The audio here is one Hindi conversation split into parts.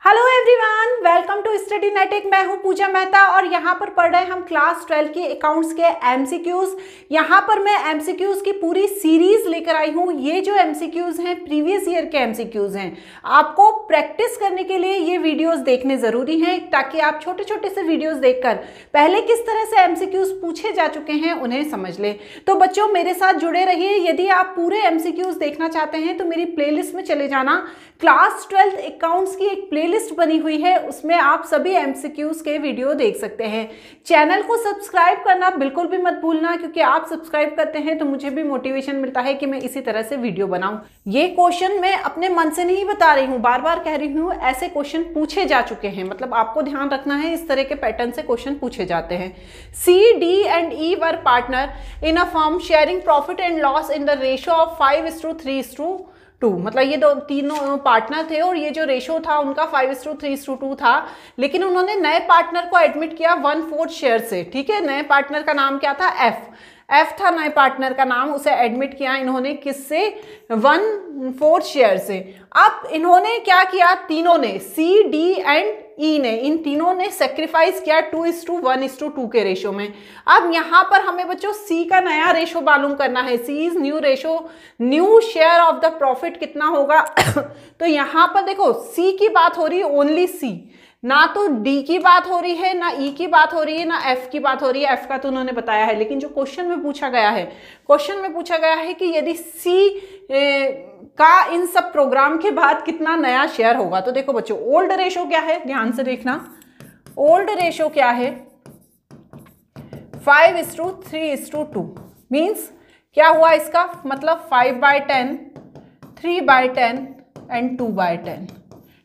Hello everyone, welcome to study netic. मैं हूं पूजा मेहता और यहाँ पर पढ़ रहे हैं हम क्लास 12 के अकाउंट्स के एमसीक्यूज। यहाँ पर मैं एमसीक्यूज की पूरी सीरीज लेकर आई हूँ। ये जो एमसीक्यूज हैं प्रीवियस ईयर के एमसीक्यूज हैं। आपको प्रैक्टिस करने के लिए ये वीडियोस देखने जरूरी हैं ताकि आप छोटे छोटे से वीडियोस देखकर पहले किस तरह से एमसीक्यूज पूछे जा चुके हैं उन्हें समझ लें। तो बच्चों मेरे साथ जुड़े रहिए। यदि आप पूरे एमसीक्यूज देखना चाहते हैं तो मेरी प्लेलिस्ट में चले जाना। क्लास 12 अकाउंट्स की एक प्लेलिस्ट बनी हुई है, उसमें आप सभी एमसीक्यूज के वीडियो देख सकते हैं। चैनल को सब्सक्राइब करना बिल्कुल भी मत भूलना, क्योंकि आप सब्सक्राइब करते हैं तो मुझे भी मोटिवेशन मिलता है कि मैं इसी तरह से वीडियो बनाऊं। ये क्वेश्चन मैं अपने मन से नहीं बता रही हूँ, बार बार कह रही हूँ, ऐसे क्वेश्चन पूछे जा चुके हैं। मतलब आपको ध्यान रखना है, इस तरह के पैटर्न से क्वेश्चन पूछे जाते हैं। C, D and E were partner in a firm sharing profit and loss in the ratio of 5:3:2। मतलब ये तीनों पार्टनर थे और ये जो रेशो था उनका 5:3:2 था। लेकिन उन्होंने नए पार्टनर को एडमिट किया 1/4 शेयर से। ठीक है, नए पार्टनर का नाम क्या था? एफ था नए पार्टनर का नाम। उसे एडमिट किया इन्होंने किससे? 1/4 शेयर से। अब इन्होंने क्या किया? तीनों ने, सी, डी एंड ई ने, इन तीनों ने सेक्रीफाइस किया 2:1:2 के रेशो में। अब यहाँ पर हमें बच्चों सी का नया रेशो मालूम करना है। C is new ratio, new share of the profit कितना होगा? तो यहाँ पर देखो सी की बात हो रही है, ओनली सी, ना तो डी की बात हो रही है, ना ई की बात हो रही है, ना एफ की बात हो रही है। एफ का तो उन्होंने बताया है, लेकिन जो क्वेश्चन में पूछा गया है, क्वेश्चन में पूछा गया है कि यदि सी का इन सब प्रोग्राम के बाद कितना नया शेयर होगा। तो देखो बच्चों, ओल्ड रेशो क्या है, ध्यान से देखना। ओल्ड रेशो क्या है? 5:3:2 मीन्स क्या हुआ इसका मतलब? 5/10, 3/10 एंड 2/10।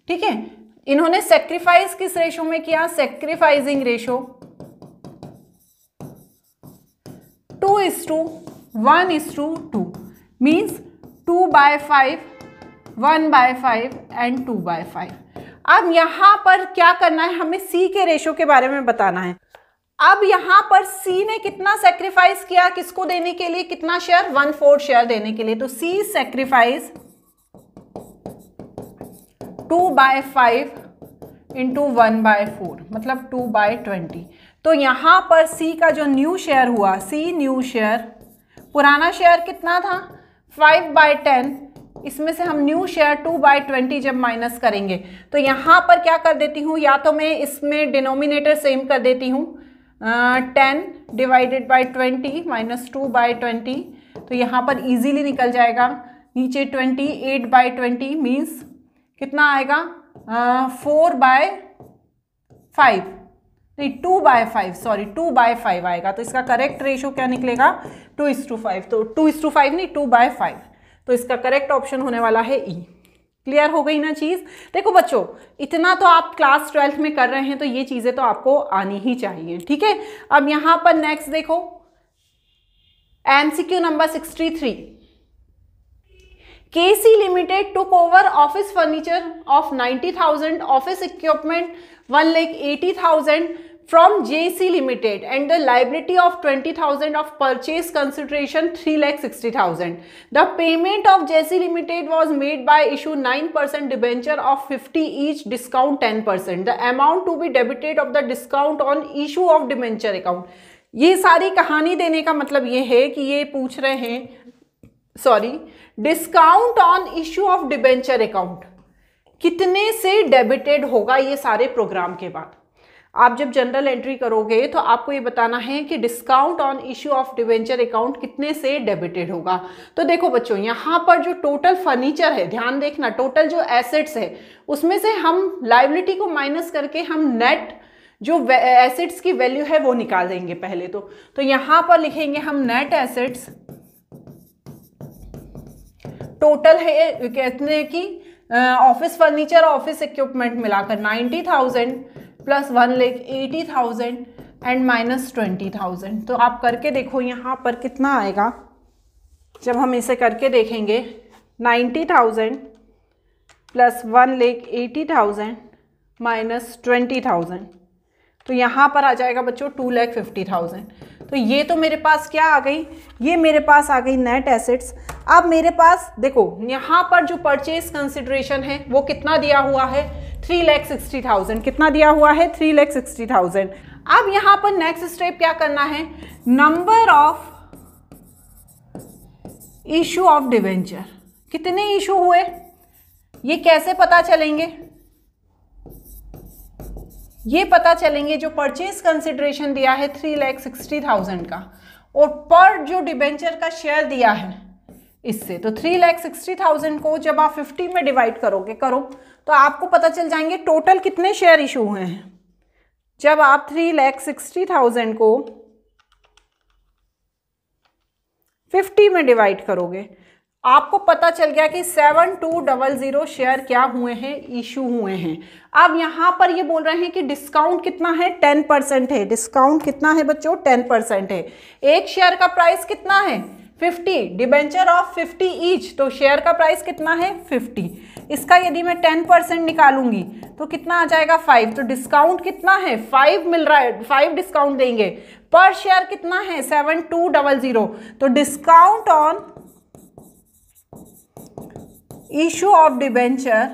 ठीक है, इन्होंने सेक्रीफाइस किस रेशो में किया? Sacrificing ratio 2:1:2 means 2/5, 1/5 and 2/5। अब यहां पर क्या करना है? हमें सी के रेशो के बारे में बताना है। अब यहां पर सी ने कितना सेक्रीफाइस किया? किसको देने के लिए? कितना शेयर? 1/4 शेयर देने के लिए। तो सी सेक्रीफाइस 2/5 इंटू 1/4 मतलब 2/20। तो यहां पर सी का जो न्यू शेयर हुआ, सी न्यू शेयर, पुराना शेयर कितना था? 5/10। इसमें से हम न्यू शेयर 2/20 जब माइनस करेंगे तो यहां पर क्या कर देती हूं, या तो मैं इसमें डिनोमिनेटर सेम कर देती हूं, 10 डिवाइडेड बाई 20 माइनस 2/20। तो यहां पर इजीली निकल जाएगा। नीचे 20, 8/20 मीन्स कितना आएगा? 4/5 नहीं 2/5, सॉरी 2/5 आएगा। तो इसका करेक्ट रेशो क्या निकलेगा? 2:5। तो 2:5 नहीं 2/5। तो इसका करेक्ट ऑप्शन होने वाला है ई। क्लियर हो गई ना चीज? देखो बच्चों, इतना तो आप क्लास 12 में कर रहे हैं तो ये चीजें तो आपको आनी ही चाहिए। ठीक है, अब यहां पर नेक्स्ट देखो, MCQ number 63। KC Limited took over office furniture of 90,000, office equipment 1,80,000 from JC Limited and the liability of 20,000 of purchase consideration 3,60,000. The payment of JC Limited was made by issue 9% debenture of 50 each, discount 10%. The amount to be debited of the discount on issue of debenture account. ये सारी कहानी देने का मतलब ये है कि ये पूछ रहे हैं, sorry, discount on issue of debenture account कितने से डेबिटेड होगा ये सारे प्रोग्राम के बाद। आप जब जनरल एंट्री करोगे तो आपको ये बताना है कि discount on issue of debenture account कितने से डेबिटेड होगा। तो देखो बच्चों, यहाँ पर जो टोटल फर्नीचर है, ध्यान देखना, टोटल जो एसेट्स है उसमें से हम लायबिलिटी को माइनस करके हम नेट जो एसेट्स की वैल्यू है वो निकाल देंगे पहले। तो यहाँ पर लिखेंगे हम नेट एसेट्स टोटल है कहते कि ऑफिस फर्नीचर, ऑफिस इक्विपमेंट मिलाकर 90,000 प्लस 1,80,000 एंड माइनस 20,000। तो आप करके देखो यहाँ पर कितना आएगा। जब हम इसे करके देखेंगे 90,000 प्लस 1,80,000 माइनस 20,000, तो यहाँ पर आ जाएगा बच्चों 2,50,000। तो ये तो मेरे पास क्या आ गई? ये मेरे पास आ गई नेट एसेट्स। अब मेरे पास देखो यहाँ पर जो परचेज कंसिडरेशन है वो कितना दिया हुआ है? 3,60,000। कितना दिया हुआ है? 3,60,000। अब यहां पर नेक्स्ट स्टेप क्या करना है? Number of issue of debenture, कितने इशू हुए ये कैसे पता चलेंगे? ये पता चलेंगे जो परचेज कंसिडरेशन दिया है 3,60,000 का और पर जो डिबेंचर का शेयर दिया है इससे, तो 3,60,000 को जब आप 50 में डिवाइड करोगे तो आपको पता चल जाएंगे टोटल कितने शेयर इशू हुए हैं। जब आप 3,60,000 को 50 में डिवाइड करोगे आपको पता चल गया कि 7,200 शेयर क्या हुए हैं? इशू हुए हैं। अब यहां पर ये बोल रहे हैं कि डिस्काउंट कितना है? 10% है। डिस्काउंट कितना है बच्चों? 10% है। एक शेयर का प्राइस कितना है? 50, डिबेंचर ऑफ 50 ईच, तो शेयर का प्राइस कितना है? 50। इसका यदि मैं 10% निकालूंगी तो कितना आ जाएगा? 5। तो डिस्काउंट कितना है? 5 मिल रहा है, 5 डिस्काउंट देंगे। पर शेयर कितना है? 7,200। तो discount on issue of debenture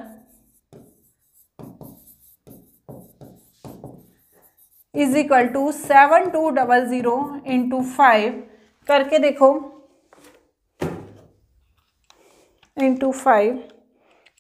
is equal to 7,200 into 5 करके देखो, इंटू 5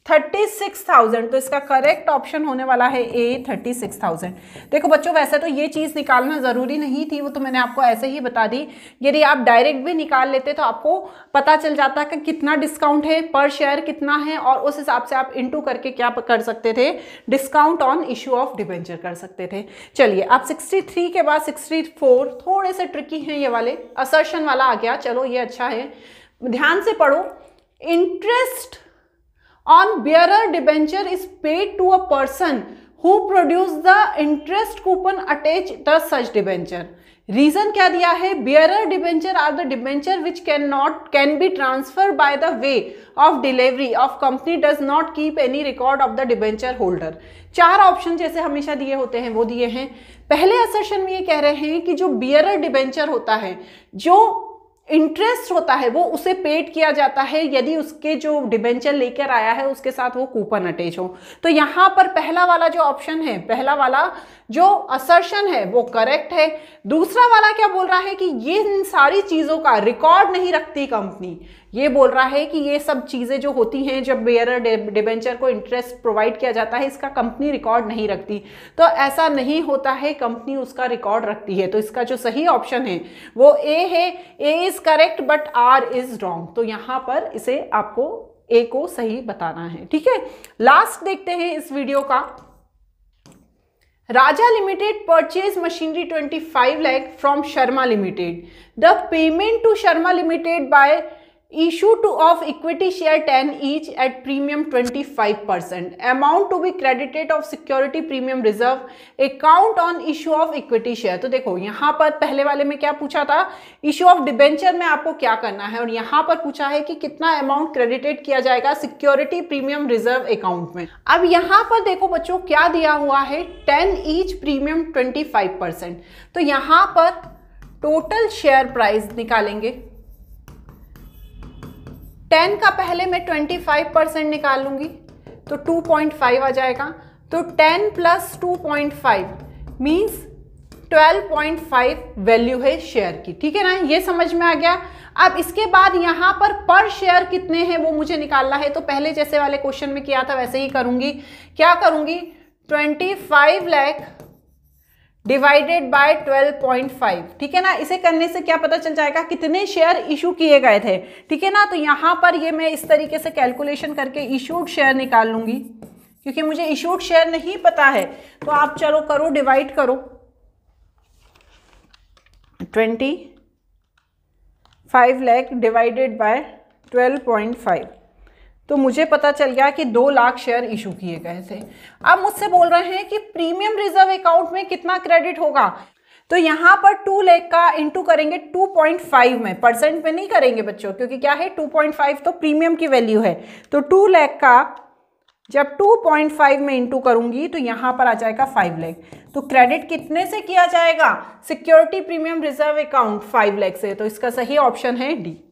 36,000। तो इसका करेक्ट ऑप्शन होने वाला है ए, 36,000। देखो बच्चों वैसे तो ये चीज़ निकालना ज़रूरी नहीं थी, वो तो मैंने आपको ऐसे ही बता दी। यदि आप डायरेक्ट भी निकाल लेते तो आपको पता चल जाता कि कितना डिस्काउंट है, पर शेयर कितना है, और उस हिसाब से आप इंटू करके क्या कर सकते थे? Discount on issue of debenture कर सकते थे। चलिए अब 63 के बाद 64 थोड़े से ट्रिकी हैं ये वाले, असर्शन वाला आ गया। चलो ये अच्छा है, ध्यान से पढ़ो। Interest on bearer debenture is paid to a person who produced the interest coupon attached to such debenture. Reason क्या दिया है? bearer debenture are the debenture which can be transferred by the way of delivery of company does not keep any record of the debenture holder. 4 option जैसे हमेशा दिए होते हैं वो दिए हैं। पहले असर्शन में ये कह रहे हैं कि जो bearer debenture होता है, जो इंटरेस्ट होता है वो उसे पेड किया जाता है यदि उसके जो डिबेंचर लेकर आया है उसके साथ वो कूपन अटैच हो। तो यहां पर पहला वाला जो ऑप्शन है, पहला वाला जो असर्शन है वो करेक्ट है। दूसरा वाला क्या बोल रहा है कि ये इन सारी चीजों का रिकॉर्ड नहीं रखती कंपनी। ये बोल रहा है कि ये सब चीजें जो होती हैं जब बेयरर डिबेंचर को इंटरेस्ट प्रोवाइड किया जाता है इसका कंपनी रिकॉर्ड नहीं रखती। तो ऐसा नहीं होता है, कंपनी उसका रिकॉर्ड रखती है। तो इसका जो सही ऑप्शन है वो ए है। A is correct but R is wrong. तो यहां पर इसे आपको ए को सही बताना है। ठीक है, लास्ट देखते हैं इस वीडियो का। Raja limited purchase machinery 25 lakh from Sharma limited. The payment to Sharma limited by issue to of equity share 10 each at premium 25%, amount to be credited of security premium reserve, account on issue of equity share। तो देखो यहाँ पर पहले वाले में क्या पूछा था? इशू ऑफ डिबेंचर में आपको क्या करना है, और यहाँ पर पूछा है कि कितना अमाउंट क्रेडिटेड किया जाएगा सिक्योरिटी प्रीमियम रिजर्व अकाउंट में। अब यहाँ पर देखो बच्चों क्या दिया हुआ है? 10 ईच प्रीमियम 25%। तो यहाँ पर टोटल शेयर प्राइस निकालेंगे। 10 का पहले मैं 25% निकाल लूंगी तो 2.5 आ जाएगा। तो 10 प्लस 2.5 मीन्स 12.5 वैल्यू है शेयर की। ठीक है ना, ये समझ में आ गया। अब इसके बाद यहाँ पर शेयर कितने हैं वो मुझे निकालना है। तो पहले जैसे वाले क्वेश्चन में किया था वैसे ही करूंगी। क्या करूंगी? 25 लाख डिवाइडेड बाय 12.5। ठीक है ना, इसे करने से क्या पता चल जाएगा कितने शेयर इशू किए गए थे। ठीक है ना, तो यहां पर ये मैं इस तरीके से कैलकुलेशन करके इशूड शेयर निकाल लूंगी, क्योंकि मुझे इशूड शेयर नहीं पता है। तो आप चलो करो, डिवाइड करो। 25 लाख डिवाइडेड बाय 12.5, तो मुझे पता चल गया कि 2 लाख शेयर इशू किए गए थे। अब मुझसे बोल रहे हैं कि प्रीमियम रिजर्व अकाउंट में कितना क्रेडिट होगा। तो यहां पर 2 लाख का इंटू करेंगे 2.5 में, परसेंट में नहीं करेंगे बच्चों, क्योंकि क्या है 2.5 तो प्रीमियम की वैल्यू है। तो 2 लाख का जब 2.5 में इंटू करूंगी तो यहां पर आ जाएगा 5 लाख। तो क्रेडिट कितने से किया जाएगा? Security premium reserve account 5 lakh से। तो इसका सही ऑप्शन है डी।